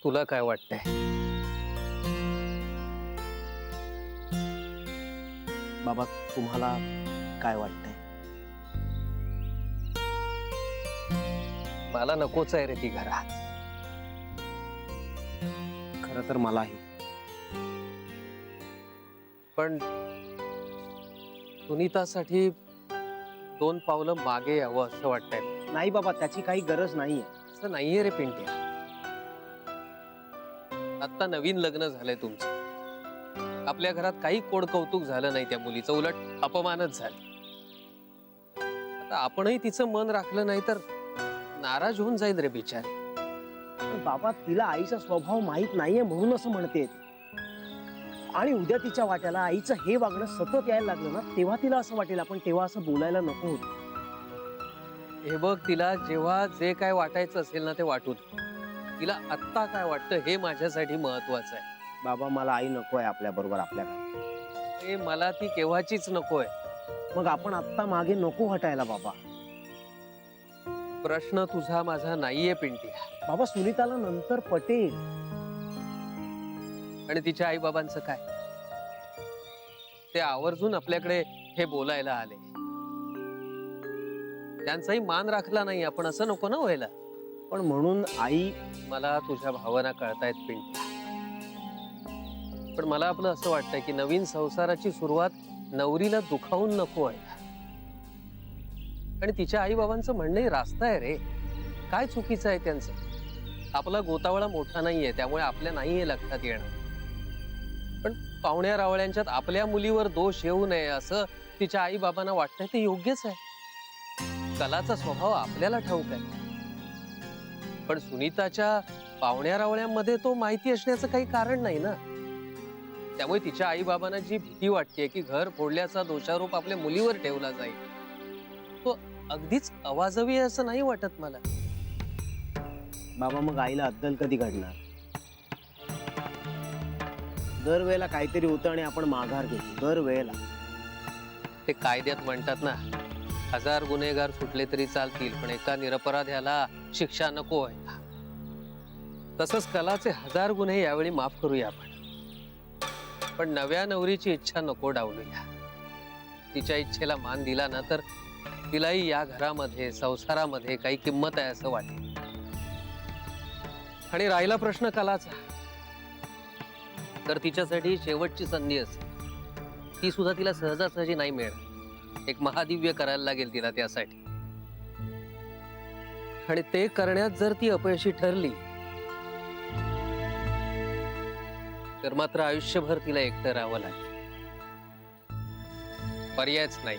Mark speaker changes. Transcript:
Speaker 1: तुला काय वाटतंय?
Speaker 2: बाबा तुम्हाला काय वाटतंय?
Speaker 1: मला नकोच आहे रे ती घरात.
Speaker 2: खरं तर मलाही.
Speaker 1: पण सुनीतासाठी 2 पावलं मागे यावं असं वाटतंय.
Speaker 2: नाही बाबा, त्याची काही गरज नाहीये.
Speaker 1: असं नाहीये रे पिंट्या. आता नवीन लग्न झालंय तुमचं. आपल्या घरात काही कोड कौतुक झालं नाही त्या मुलीचं, उलट अपमानच झाले. आता आपणही तिचं मन राखलं नाही तर नाराज होऊन जाईल रे बिचारी.
Speaker 2: पण बाबा तिला आईचा स्वभाव माहित नाहीये म्हणून असं म्हणते. आणि उद्या तिच्या वाट्याला आईचं हे वागणं सतत यायला लागलं ना, तेव्हा तिला असं वाटेल आपण तेव्हा असं बोलायला नको होतं.
Speaker 1: हे बघ, तिला जेव्हा जे काय वाटायचं असेल ना ते वाटू दे. तिला आत्ता काय वाटतं हे माझ्यासाठी महत्वाचं आहे.
Speaker 2: बाबा मला आई नकोय आपल्या बरोबर आपल्या घरात.
Speaker 1: हे मला ती केव्हाचीच नकोय.
Speaker 2: मग आपण आत्ता मागे नको हटायला बाबा.
Speaker 1: प्रश्न तुझा माझा नाहीये पिंट्या.
Speaker 2: बाबा सुनीताला नंतर पटेल.
Speaker 1: आणि तिच्या आई बाबांचं काय? ते आवर्जून आपल्याकडे हे बोलायला आले. त्यांचाही मान राखला नाही आपण, असं नको ना व्हायला.
Speaker 2: पण म्हणून आई.
Speaker 1: मला तुझ्या भावना कळतायत पिंट्या. पण मला आपलं असं वाटतंय की नवीन संसाराची सुरुवात नवरीला दुखावून नको आहे. आणि तिच्या आई बाबांचं म्हणणंही रास्त आहे रे. काय चुकीचं आहे त्यांचं? आपला गोतावळा मोठा नाहीये, त्यामुळे आपल्या नाहीये लक्षात येणार. पण पाहुण्या रावळ्यांच्यात आपल्या मुलीवर दोष येऊ नये असं तिच्या आई बाबांना वाटतंय, ते योग्यच आहे. कलाचा स्वभाव आपल्याला ठाऊक आहे. पण सुनीताच्या पाहुण्या रावळ्यांमध्ये तो माहिती असण्याचं काही कारण नाही ना. त्यामुळे तिच्या आई बाबांना जी भीती वाटते की घर फोडल्याचा दोषारोप आपल्या मुलीवर ठेवला जाईल, तो अगदीच अवाजवी आहे असं नाही वाटत मला.
Speaker 2: बाबा मग आईला अद्दल कधी घडणार? दरवेळेला काहीतरी होतं आणि आपण माघार घेतो दरवेळेला.
Speaker 1: ते कायद्यात म्हणतात ना, 1000 गुन्हेगार सुटले तरी चालतील पण एका निरपराध्याला शिक्षा नको आहे. तसंच कलाचे 1000 गुन्हे यावेळी माफ करूया आपण. पण नव्या नवरीची इच्छा नको डावलूया. तिच्या इच्छेला मान दिला ना तर तिलाही या घरामध्ये संसारामध्ये काही किंमत आहे असं वाटेल. आणि राहिला प्रश्न कलाचा, तर तिच्यासाठी शेवटची संधी असते. ती सुद्धा तिला सहजासहजी नाही मिळणार. एक महादिव्य करायला लागेल तिला त्यासाठी. आणि ते करण्यात जर ती अपयशी ठरली तर मात्र आयुष्यभर तिला एकटं राहावं लागेल. पर्यायच नाही.